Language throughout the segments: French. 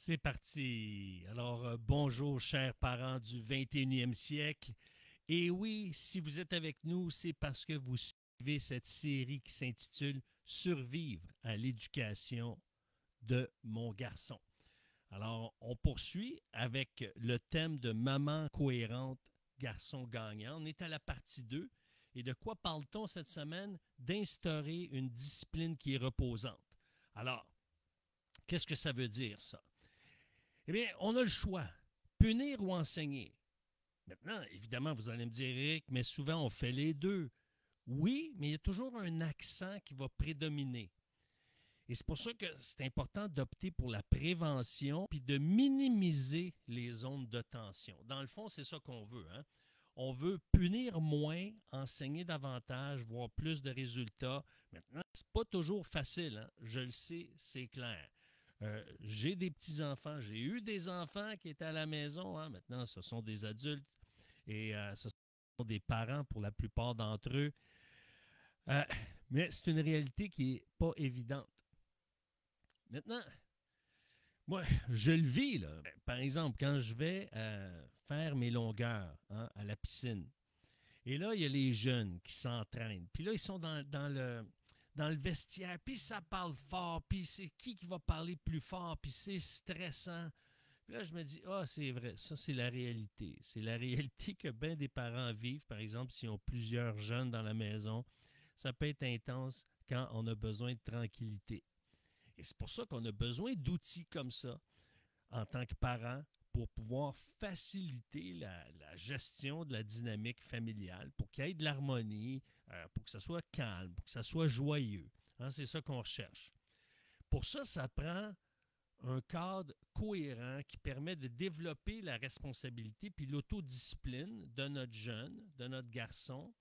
C'est parti. Alors, bonjour, chers parents du 21e siècle. Et oui, si vous êtes avec nous, c'est parce que vous suivez cette série qui s'intitule Survivre à l'éducation de mon garçon. Alors, on poursuit avec le thème de maman cohérente, garçon gagnant. On est à la partie 2. Et de quoi parle-t-on cette semaine? D'instaurer une discipline qui est reposante. Alors, qu'est-ce que ça veut dire, ça? Eh bien, on a le choix, punir ou enseigner. Maintenant, évidemment, vous allez me dire, Eric, mais souvent on fait les deux. Oui, mais il y a toujours un accent qui va prédominer. Et c'est pour ça que c'est important d'opter pour la prévention puis de minimiser les zones de tension. Dans le fond, c'est ça qu'on veut. Hein? On veut punir moins, enseigner davantage, voir plus de résultats. Maintenant, c'est pas toujours facile. Hein? Je le sais, c'est clair. J'ai des petits-enfants, j'ai eu des enfants qui étaient à la maison. Hein? Maintenant, ce sont des adultes et ce sont des parents pour la plupart d'entre eux. Euh, mais c'est une réalité qui n'est pas évidente. Maintenant, moi, je le vis, là. Par exemple, quand je vais faire mes longueurs hein, à la piscine, et là, il y a les jeunes qui s'entraînent. Puis là, ils sont dans le vestiaire, puis ça parle fort, puis c'est qui va parler plus fort, puis c'est stressant. Puis là, je me dis, ah, c'est vrai, ça, c'est la réalité. C'est la réalité que bien des parents vivent, par exemple, s'ils ont plusieurs jeunes dans la maison. Ça peut être intense quand on a besoin de tranquillité. Et c'est pour ça qu'on a besoin d'outils comme ça en tant que parent pour pouvoir faciliter la gestion de la dynamique familiale, pour qu'il y ait de l'harmonie, pour que ça soit calme, pour que ça soit joyeux. Hein, c'est ça qu'on recherche. Pour ça, ça prend un cadre cohérent qui permet de développer la responsabilité puis l'autodiscipline de notre jeune, de notre garçon,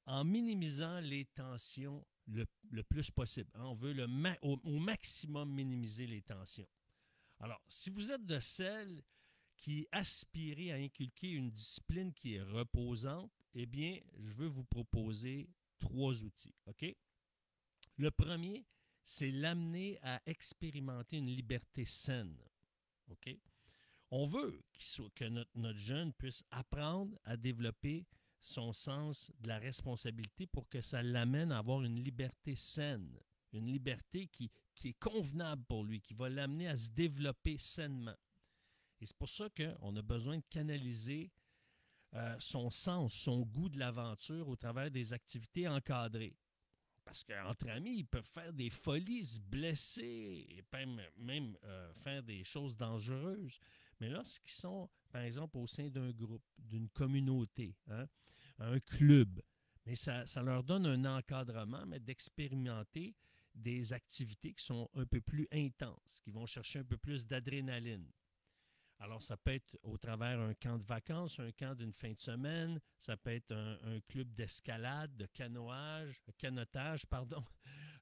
en minimisant les tensions le plus possible. Hein, on veut au maximum minimiser les tensions. Alors, si vous êtes de celles qui aspirez à inculquer une discipline qui est reposante, eh bien, je veux vous proposer 3 outils. OK? Le premier, c'est l'amener à expérimenter une liberté saine. OK? On veut que notre jeune puisse apprendre à développer son sens de la responsabilité pour que ça l'amène à avoir une liberté saine, une liberté qui est convenable pour lui, qui va l'amener à se développer sainement. Et c'est pour ça qu'on a besoin de canaliser son sens, son goût de l'aventure au travers des activités encadrées. Parce qu'entre amis, ils peuvent faire des folies, se blesser, et même faire des choses dangereuses. Mais lorsqu'ils sont, par exemple, au sein d'un groupe, d'une communauté, hein, un club, mais ça leur donne un encadrement, mais d'expérimenter des activités qui sont un peu plus intenses, qui vont chercher un peu plus d'adrénaline. Alors, ça peut être au travers un camp de vacances, un camp d'une fin de semaine, ça peut être un club d'escalade, de canotage, pardon.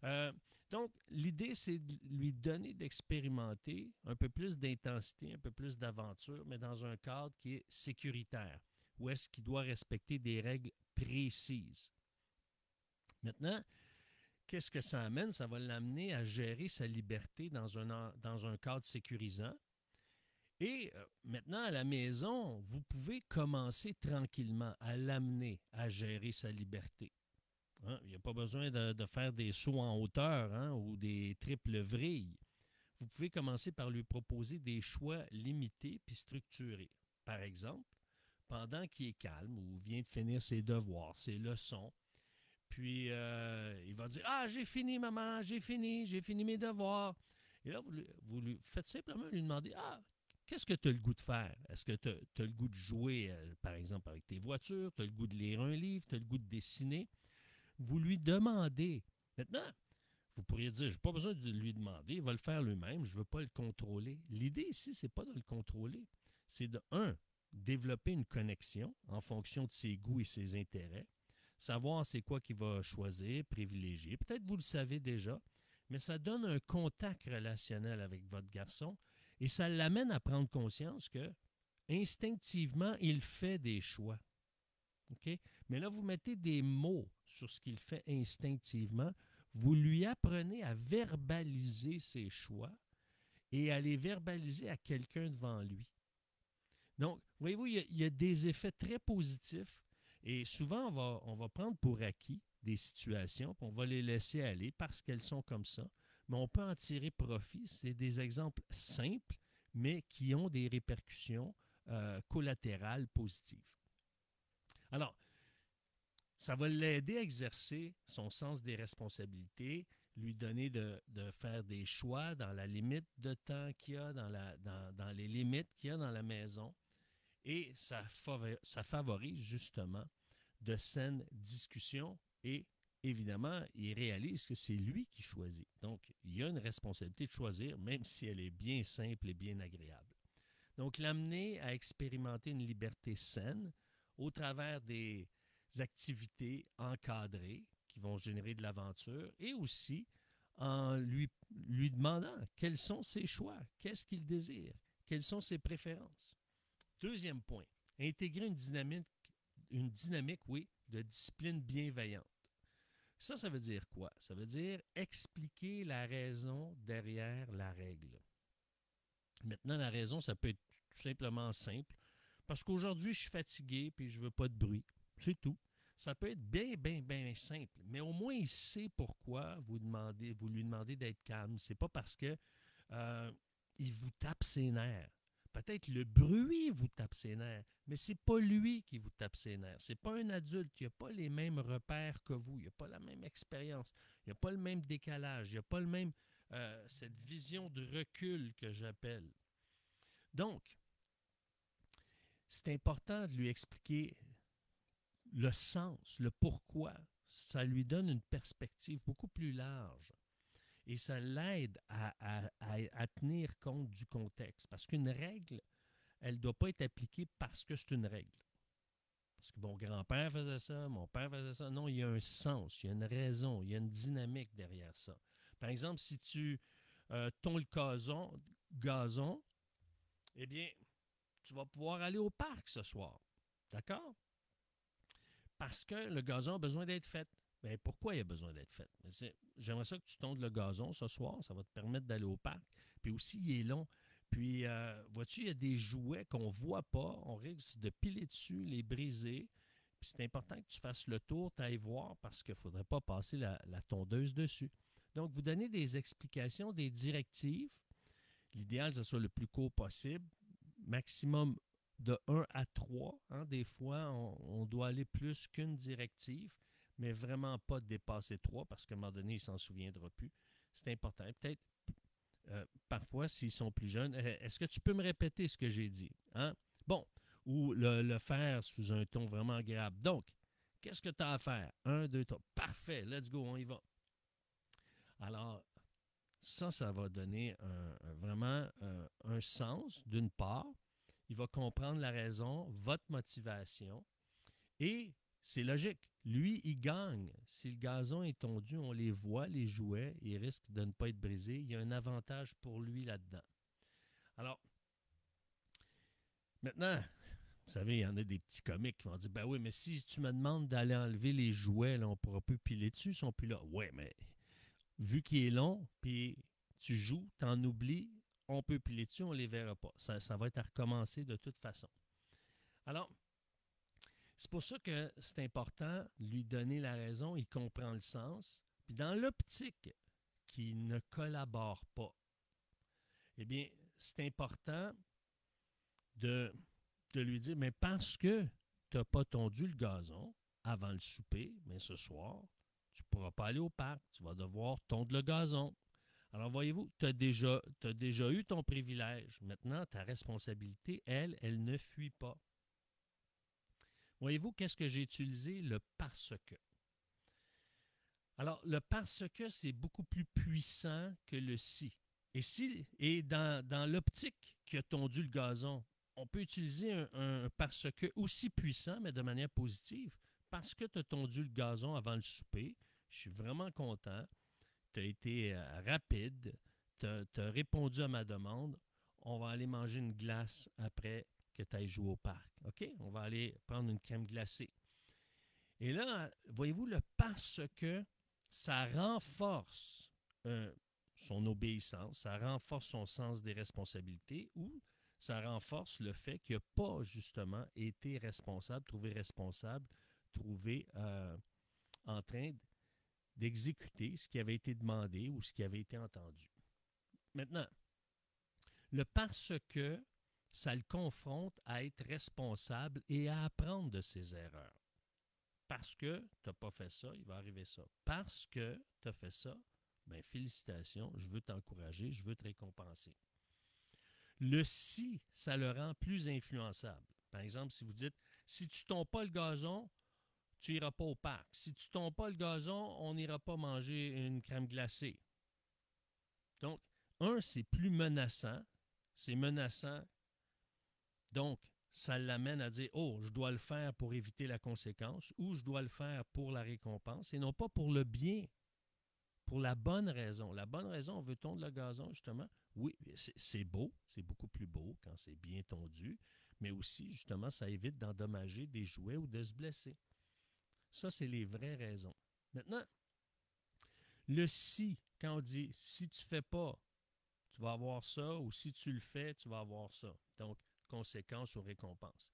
Euh, donc, l'idée, c'est de lui donner d'expérimenter un peu plus d'intensité, un peu plus d'aventure, mais dans un cadre qui est sécuritaire, où est-ce qu'il doit respecter des règles précises. Maintenant, qu'est-ce que ça amène? Ça va l'amener à gérer sa liberté dans un cadre sécurisant. Et maintenant, à la maison, vous pouvez commencer tranquillement à l'amener à gérer sa liberté. Hein? Il n'y a pas besoin de faire des sauts en hauteur hein, ou des triples vrilles. Vous pouvez commencer par lui proposer des choix limités puis structurés. Par exemple, pendant qu'il est calme ou vient de finir ses devoirs, ses leçons, puis il va dire ah, j'ai fini, maman, j'ai fini mes devoirs. Et là, vous lui faites simplement lui demander ah, qu'est-ce que tu as le goût de faire? Est-ce que tu as le goût de jouer, par exemple, avec tes voitures? Tu as le goût de lire un livre? Tu as le goût de dessiner? Vous lui demandez. Maintenant, vous pourriez dire, je n'ai pas besoin de lui demander, il va le faire lui-même, je ne veux pas le contrôler. L'idée ici, ce n'est pas de le contrôler. C'est de, développer une connexion en fonction de ses goûts et ses intérêts, savoir c'est quoi qu'il va choisir, privilégier. Peut-être vous le savez déjà, mais ça donne un contact relationnel avec votre garçon et ça l'amène à prendre conscience que instinctivement, il fait des choix. OK? Mais là, vous mettez des mots sur ce qu'il fait instinctivement. Vous lui apprenez à verbaliser ses choix et à les verbaliser à quelqu'un devant lui. Donc, voyez-vous, il y a des effets très positifs et souvent, on va prendre pour acquis des situations, puis on va les laisser aller parce qu'elles sont comme ça, mais on peut en tirer profit. C'est des exemples simples, mais qui ont des répercussions collatérales positives. Alors, ça va l'aider à exercer son sens des responsabilités, lui donner de faire des choix dans la limite de temps qu'il y a, dans les limites qu'il y a dans la maison. Et ça favorise justement de saines discussions et évidemment, il réalise que c'est lui qui choisit. Donc, il y a une responsabilité de choisir, même si elle est bien simple et bien agréable. Donc, l'amener à expérimenter une liberté saine au travers des activités encadrées qui vont générer de l'aventure et aussi en lui demandant quels sont ses choix, qu'est-ce qu'il désire, quelles sont ses préférences. Deuxième point, intégrer une dynamique, oui, de discipline bienveillante. Ça veut dire quoi? Ça veut dire expliquer la raison derrière la règle. Maintenant, la raison, ça peut être tout simplement simple. Parce qu'aujourd'hui, je suis fatigué et je ne veux pas de bruit. C'est tout. Ça peut être bien, bien, bien simple. Mais au moins, il sait pourquoi vous lui demandez d'être calme. C'est pas parce que il vous tape ses nerfs. Peut-être le bruit vous tape ses nerfs, mais c'est pas lui qui vous tape ses nerfs. C'est pas un adulte. Il n'a pas les mêmes repères que vous. Il n'a pas la même expérience. Il n'a pas le même décalage. Il n'a pas le même cette vision de recul que j'appelle. Donc, c'est important de lui expliquer le sens, le pourquoi. Ça lui donne une perspective beaucoup plus large et ça l'aide à tenir compte du contexte. Parce qu'une règle, elle ne doit pas être appliquée parce que c'est une règle. Parce que mon grand-père faisait ça, mon père faisait ça. Non, il y a un sens, il y a une raison, il y a une dynamique derrière ça. Par exemple, si tu tonds le gazon, eh bien, tu vas pouvoir aller au parc ce soir. D'accord? Parce que le gazon a besoin d'être fait. Bien, pourquoi il a besoin d'être fait? J'aimerais ça que tu tondes le gazon ce soir. Ça va te permettre d'aller au parc. Puis aussi, il est long. Puis, vois-tu, il y a des jouets qu'on ne voit pas. On risque de piler dessus, les briser. Puis c'est important que tu fasses le tour, tu ailles voir parce qu'il ne faudrait pas passer la tondeuse dessus. Donc, vous donnez des explications, des directives. L'idéal, que ce soit le plus court possible. Maximum de 1 à 3. Hein. Des fois, on doit aller plus qu'une directive, mais vraiment pas dépasser 3 parce qu'à un moment donné, il ne s'en souviendra plus. C'est important. Peut-être, parfois, s'ils sont plus jeunes, est-ce que tu peux me répéter ce que j'ai dit? Hein? Bon, ou le faire sous un ton vraiment agréable. Donc, qu'est-ce que tu as à faire? 1, 2, 3. Parfait, let's go, on y va. Alors, ça va donner vraiment un sens, d'une part. Il va comprendre la raison, votre motivation. Et c'est logique. Lui, il gagne. Si le gazon est tondu, on les voit, les jouets, ils risquent de ne pas être brisés. Il y a un avantage pour lui là-dedans. Alors, maintenant, vous savez, il y en a des petits comiques qui vont dire, ben oui, mais si tu me demandes d'aller enlever les jouets, là, on ne pourra plus piler dessus, ils ne sont plus là. Ouais, mais vu qu'il est long, puis tu joues, tu en oublies, on peut piler dessus, on ne les verra pas. Ça va être à recommencer de toute façon. Alors, c'est pour ça que c'est important de lui donner la raison, il comprend le sens. Puis dans l'optique qu'il ne collabore pas, eh bien, c'est important de lui dire, mais parce que tu n'as pas tondu le gazon avant le souper, mais ce soir, tu ne pourras pas aller au parc, tu vas devoir tondre le gazon. Alors, voyez-vous, tu as déjà eu ton privilège. Maintenant, ta responsabilité, elle ne fuit pas. Voyez-vous, qu'est-ce que j'ai utilisé? Le parce que. Alors, le parce que, c'est beaucoup plus puissant que le si. Et dans l'optique qui a tondu le gazon, on peut utiliser un parce que aussi puissant, mais de manière positive. Parce que tu as tondu le gazon avant le souper, je suis vraiment content. Tu as été rapide, tu as répondu à ma demande. On va aller manger une glace après que tu ailles jouer au parc. OK? On va aller prendre une crème glacée. Et là, voyez-vous, le parce que ça renforce son obéissance, ça renforce son sens des responsabilités ou ça renforce le fait qu'il n'a pas justement été responsable, trouvé en train d'exécuter ce qui avait été demandé ou ce qui avait été entendu. Maintenant, le parce que, ça le confronte à être responsable et à apprendre de ses erreurs. Parce que tu n'as pas fait ça, il va arriver ça. Parce que tu as fait ça, bien, félicitations, je veux t'encourager, je veux te récompenser. Le si, ça le rend plus influençable. Par exemple, si vous dites, si tu ne tombes pas le gazon, tu n'iras pas au parc. Si tu ne tombes pas le gazon, on n'ira pas manger une crème glacée. Donc, c'est plus menaçant. C'est menaçant. Donc, ça l'amène à dire, oh, je dois le faire pour éviter la conséquence ou je dois le faire pour la récompense et non pas pour le bien, pour la bonne raison. La bonne raison, on veut tondre le gazon, justement. Oui, c'est beau, c'est beaucoup plus beau quand c'est bien tondu, mais aussi, justement, ça évite d'endommager des jouets ou de se blesser. Ça, c'est les vraies raisons. Maintenant, le si, quand on dit si tu ne fais pas, tu vas avoir ça, ou si tu le fais, tu vas avoir ça. Donc, conséquences ou récompenses.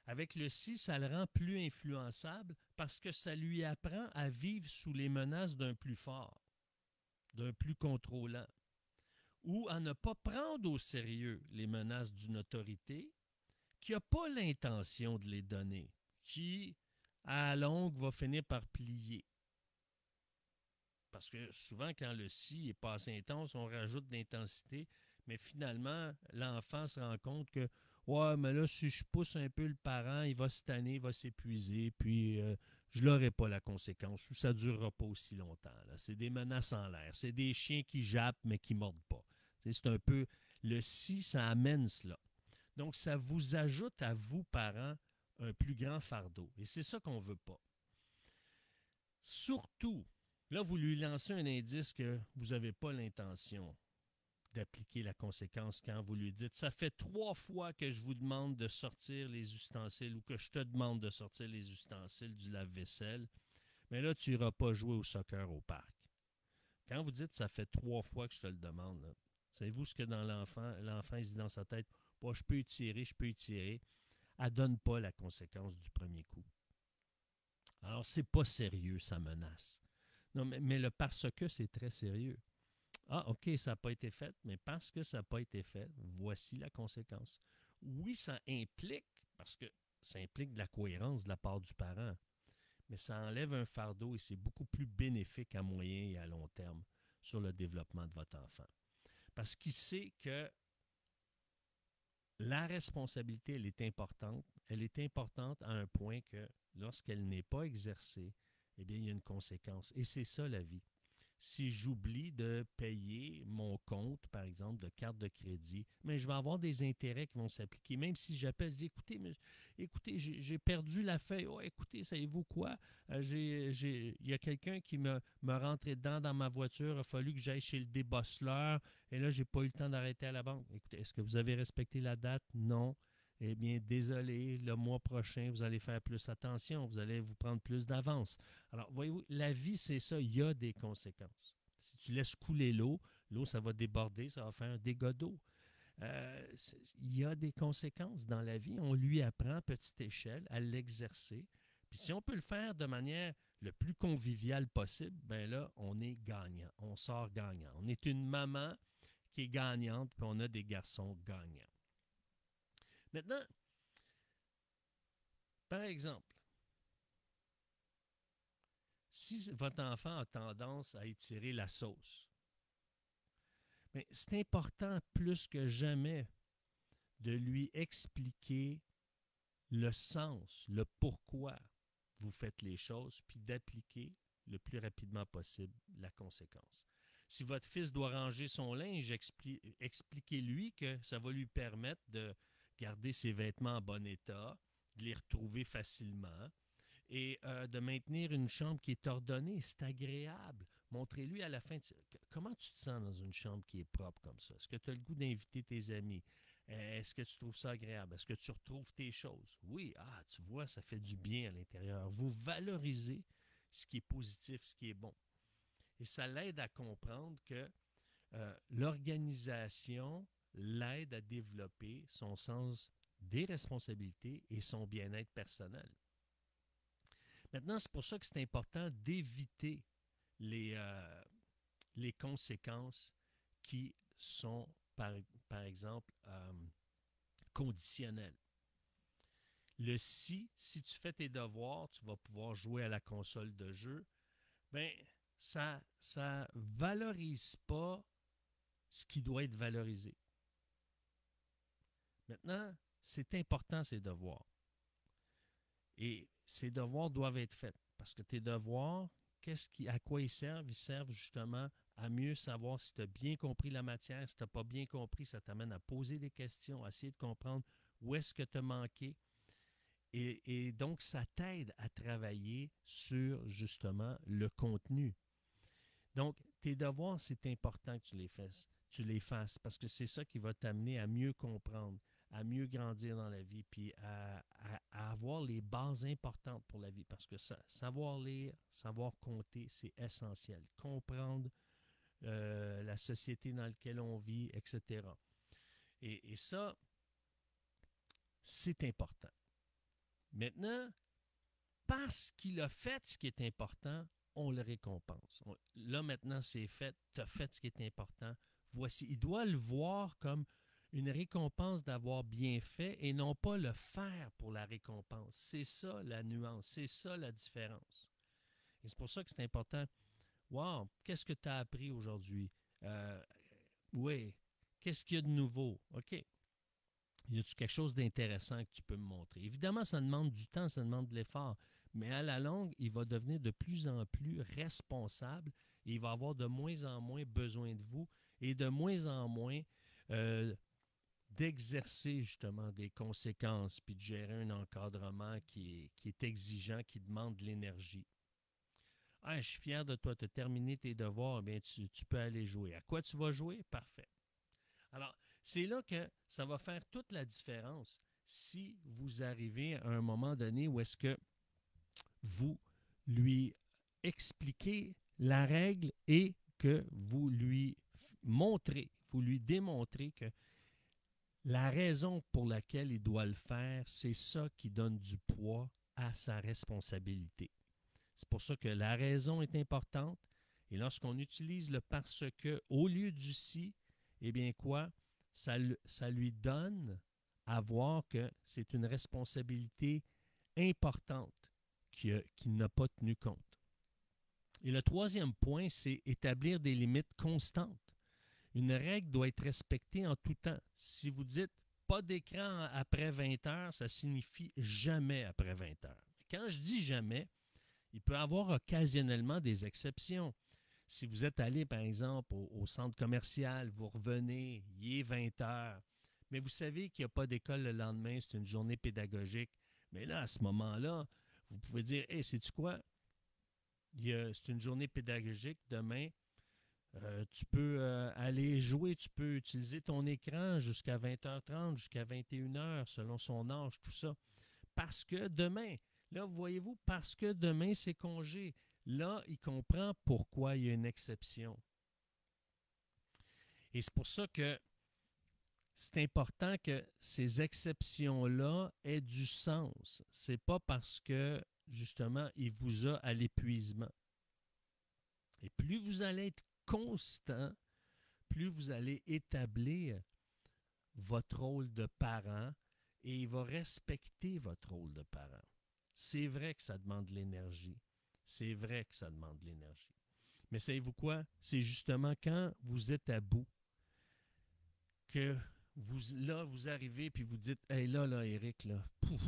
Avec le si, ça le rend plus influençable parce que ça lui apprend à vivre sous les menaces d'un plus fort, d'un plus contrôlant, ou à ne pas prendre au sérieux les menaces d'une autorité qui n'a pas l'intention de les donner, qui, à la longue, va finir par plier. Parce que souvent, quand le si est pas assez intense, on rajoute de l'intensité, mais finalement, l'enfant se rend compte que ouais, mais là, si je pousse un peu le parent, il va se tanner, il va s'épuiser, puis je n'aurai pas la conséquence, ou ça ne durera pas aussi longtemps. C'est des menaces en l'air. C'est des chiens qui jappent, mais qui ne mordent pas. C'est un peu le si, ça amène cela. Donc, ça vous ajoute à vous, parents, un plus grand fardeau. Et c'est ça qu'on ne veut pas. Surtout, là, vous lui lancez un indice que vous n'avez pas l'intention d'appliquer la conséquence quand vous lui dites « Ça fait 3 fois que je vous demande de sortir les ustensiles ou que je te demande de sortir les ustensiles du lave-vaisselle, mais là, tu n'iras pas jouer au soccer au parc. » Quand vous dites « Ça fait 3 fois que je te le demande », savez-vous ce que dans l'enfant il se dit dans sa tête « Je peux y tirer, je peux y tirer. » Elle ne donne pas la conséquence du premier coup. Alors, c'est pas sérieux, ça menace. Non, mais le parce que, c'est très sérieux. Ah, OK, ça n'a pas été fait, mais parce que ça n'a pas été fait, voici la conséquence. Oui, ça implique, parce que ça implique de la cohérence de la part du parent, mais ça enlève un fardeau et c'est beaucoup plus bénéfique à moyen et à long terme sur le développement de votre enfant. Parce qu'il sait que la responsabilité, elle est importante. Elle est importante à un point que lorsqu'elle n'est pas exercée, eh bien, il y a une conséquence. Et c'est ça la vie. Si j'oublie de payer mon compte, par exemple, de carte de crédit, mais je vais avoir des intérêts qui vont s'appliquer. Même si j'appelle, je dis, écoutez, j'ai perdu la feuille. Oh, écoutez, savez-vous quoi? Il y a quelqu'un qui me rentré dedans dans ma voiture. Il a fallu que j'aille chez le débosseleur. Et là, je n'ai pas eu le temps d'arrêter à la banque. Écoutez, est-ce que vous avez respecté la date? Non. Eh bien, désolé, le mois prochain, vous allez faire plus attention, vous allez vous prendre plus d'avance. Alors, voyez-vous, la vie, c'est ça, il y a des conséquences. Si tu laisses couler l'eau, ça va déborder, ça va faire un dégât d'eau. Il y a des conséquences dans la vie. On lui apprend à petite échelle à l'exercer. Puis si on peut le faire de manière le plus conviviale possible, bien là, on est gagnant. On sort gagnant. On est une maman qui est gagnante, puis on a des garçons gagnants. Maintenant, par exemple, si votre enfant a tendance à étirer la sauce, mais c'est important plus que jamais de lui expliquer le sens, le pourquoi vous faites les choses, puis d'appliquer le plus rapidement possible la conséquence. Si votre fils doit ranger son linge, expliquez-lui que ça va lui permettre de garder ses vêtements en bon état, de les retrouver facilement et de maintenir une chambre qui est ordonnée. C'est agréable. Montrez-lui à la fin, comment tu te sens dans une chambre qui est propre comme ça? Est-ce que tu as le goût d'inviter tes amis? Est-ce que tu trouves ça agréable? Est-ce que tu retrouves tes choses? Oui, tu vois, ça fait du bien à l'intérieur. Vous valorisez ce qui est positif, ce qui est bon. Et ça l'aide à comprendre que l'organisation l'aide à développer son sens des responsabilités et son bien-être personnel. Maintenant, c'est pour ça que c'est important d'éviter les conséquences qui sont, par exemple, conditionnelles. Le si tu fais tes devoirs, tu vas pouvoir jouer à la console de jeu, bien, ça valorise pas ce qui doit être valorisé. Maintenant, c'est important ces devoirs. Et ces devoirs doivent être faits. Parce que tes devoirs, à quoi ils servent? Ils servent justement à mieux savoir si tu as bien compris la matière. Si tu n'as pas bien compris, ça t'amène à poser des questions, à essayer de comprendre où est-ce que tu as manqué. Et donc, ça t'aide à travailler sur justement le contenu. Donc, tes devoirs, c'est important que tu les fasses parce que c'est ça qui va t'amener à mieux comprendre, à mieux grandir dans la vie, puis à avoir les bases importantes pour la vie. Parce que savoir lire, savoir compter, c'est essentiel. Comprendre la société dans laquelle on vit, etc. Et ça, c'est important. Maintenant, parce qu'il a fait ce qui est important, on le récompense. Là, maintenant, c'est fait. Tu as fait ce qui est important. Voici. Il doit le voir comme une récompense d'avoir bien fait et non pas le faire pour la récompense. C'est ça la nuance. C'est ça la différence. Et c'est pour ça que c'est important. Wow, qu'est-ce que tu as appris aujourd'hui? Oui, qu'est-ce qu'il y a de nouveau? OK. Y a-t-il quelque chose d'intéressant que tu peux me montrer? Évidemment, ça demande du temps, ça demande de l'effort. Mais à la longue, il va devenir de plus en plus responsable et il va avoir de moins en moins besoin de vous et de moins en moins d'exercer justement des conséquences puis de gérer un encadrement qui est exigeant, qui demande de l'énergie. Ah, je suis fier de toi, tu as terminé tes devoirs, bien tu peux aller jouer. À quoi tu vas jouer? Parfait. Alors, c'est là que ça va faire toute la différence si vous arrivez à un moment donné où est-ce que vous lui expliquez la règle et que vous lui montrez, vous lui démontrez que la raison pour laquelle il doit le faire, c'est ça qui donne du poids à sa responsabilité. C'est pour ça que la raison est importante. Et lorsqu'on utilise le parce que au lieu du si, eh bien quoi? Ça lui donne à voir que c'est une responsabilité importante qu'il n'a pas tenu compte. Et le troisième point, c'est établir des limites constantes. Une règle doit être respectée en tout temps. Si vous dites pas d'écran après 20 heures, ça signifie jamais après 20 heures. Quand je dis jamais, il peut y avoir occasionnellement des exceptions. Si vous êtes allé, par exemple, au centre commercial, vous revenez, il est 20 heures, mais vous savez qu'il n'y a pas d'école le lendemain, c'est une journée pédagogique. Mais là, à ce moment-là, vous pouvez dire, hey, sais-tu quoi? C'est une journée pédagogique demain. Tu peux aller jouer, tu peux utiliser ton écran jusqu'à 20h30, jusqu'à 21h, selon son âge, tout ça. Parce que demain, là, voyez-vous, parce que demain, c'est congé. Là, il comprend pourquoi il y a une exception. Et c'est pour ça que c'est important que ces exceptions-là aient du sens. C'est pas parce que, justement, il vous a à l'épuisement. Et plus vous allez être constant, plus vous allez établir votre rôle de parent et il va respecter votre rôle de parent. C'est vrai que ça demande de l'énergie. C'est vrai que ça demande de l'énergie. Mais savez-vous quoi? C'est justement quand vous êtes à bout que vous arrivez puis vous dites, hey, là, Éric, là, pouf,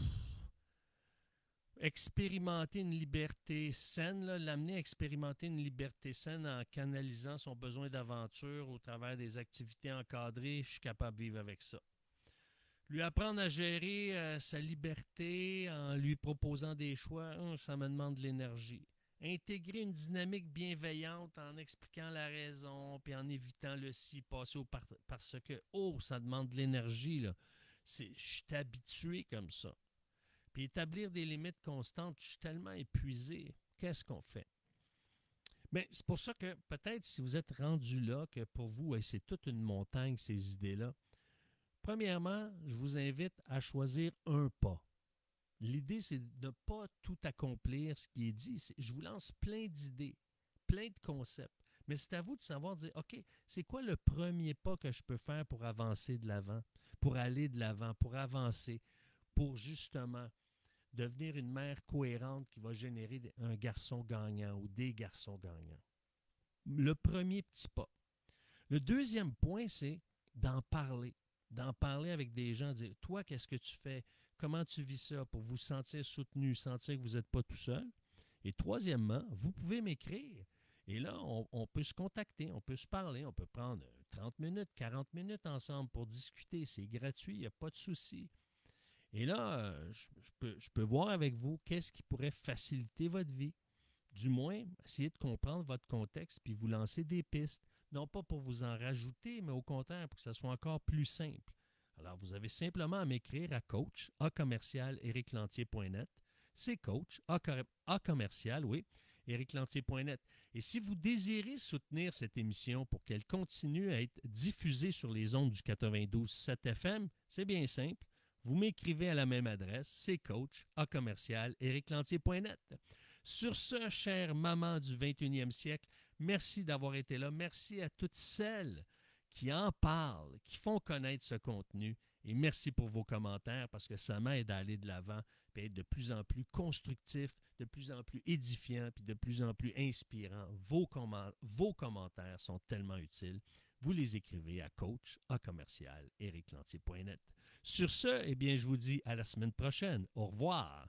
expérimenter une liberté saine, l'amener à expérimenter une liberté saine en canalisant son besoin d'aventure au travers des activités encadrées, je suis capable de vivre avec ça. Lui apprendre à gérer sa liberté en lui proposant des choix, ça me demande de l'énergie. Intégrer une dynamique bienveillante en expliquant la raison puis en évitant le si, passer au parce que, ça demande de l'énergie, là. Je suis habitué comme ça. Puis établir des limites constantes, je suis tellement épuisé. Qu'est-ce qu'on fait? Mais c'est pour ça que peut-être si vous êtes rendu là, que pour vous, c'est toute une montagne, ces idées-là. Premièrement, je vous invite à choisir un pas. L'idée, c'est de ne pas tout accomplir ce qui est dit. Je vous lance plein d'idées, plein de concepts. Mais c'est à vous de savoir dire, OK, c'est quoi le premier pas que je peux faire pour avancer de l'avant, pour aller de l'avant, pour avancer, pour justement devenir une mère cohérente qui va générer un garçon gagnant ou des garçons gagnants. Le premier petit pas. Le deuxième point, c'est d'en parler. D'en parler avec des gens, dire, toi, qu'est-ce que tu fais? Comment tu vis ça pour vous sentir soutenu, sentir que vous n'êtes pas tout seul? Et troisièmement, vous pouvez m'écrire. Et là, on peut se contacter, on peut se parler, on peut prendre 30 minutes, 40 minutes ensemble pour discuter. C'est gratuit, il n'y a pas de souci. Et là, je peux voir avec vous qu'est-ce qui pourrait faciliter votre vie. Du moins, essayez de comprendre votre contexte puis vous lancer des pistes. Non pas pour vous en rajouter, mais au contraire, pour que ça soit encore plus simple. Alors, vous avez simplement à m'écrire à coach, a commercial, ericlantier.net. C'est coach, a commercial, oui, ericlantier.net. Et si vous désirez soutenir cette émission pour qu'elle continue à être diffusée sur les ondes du 92.7 FM, c'est bien simple. Vous m'écrivez à la même adresse, c'est coach, a commercial, ericlantier.net. Sur ce, chère maman du 21e siècle, merci d'avoir été là. Merci à toutes celles qui en parlent, qui font connaître ce contenu. Et merci pour vos commentaires parce que ça m'aide à aller de l'avant et être de plus en plus constructif, de plus en plus édifiant, puis de plus en plus inspirant. Vos commentaires sont tellement utiles. Vous les écrivez à coach, à commercial, ericlantier.net. Sur ce, eh bien, je vous dis à la semaine prochaine. Au revoir.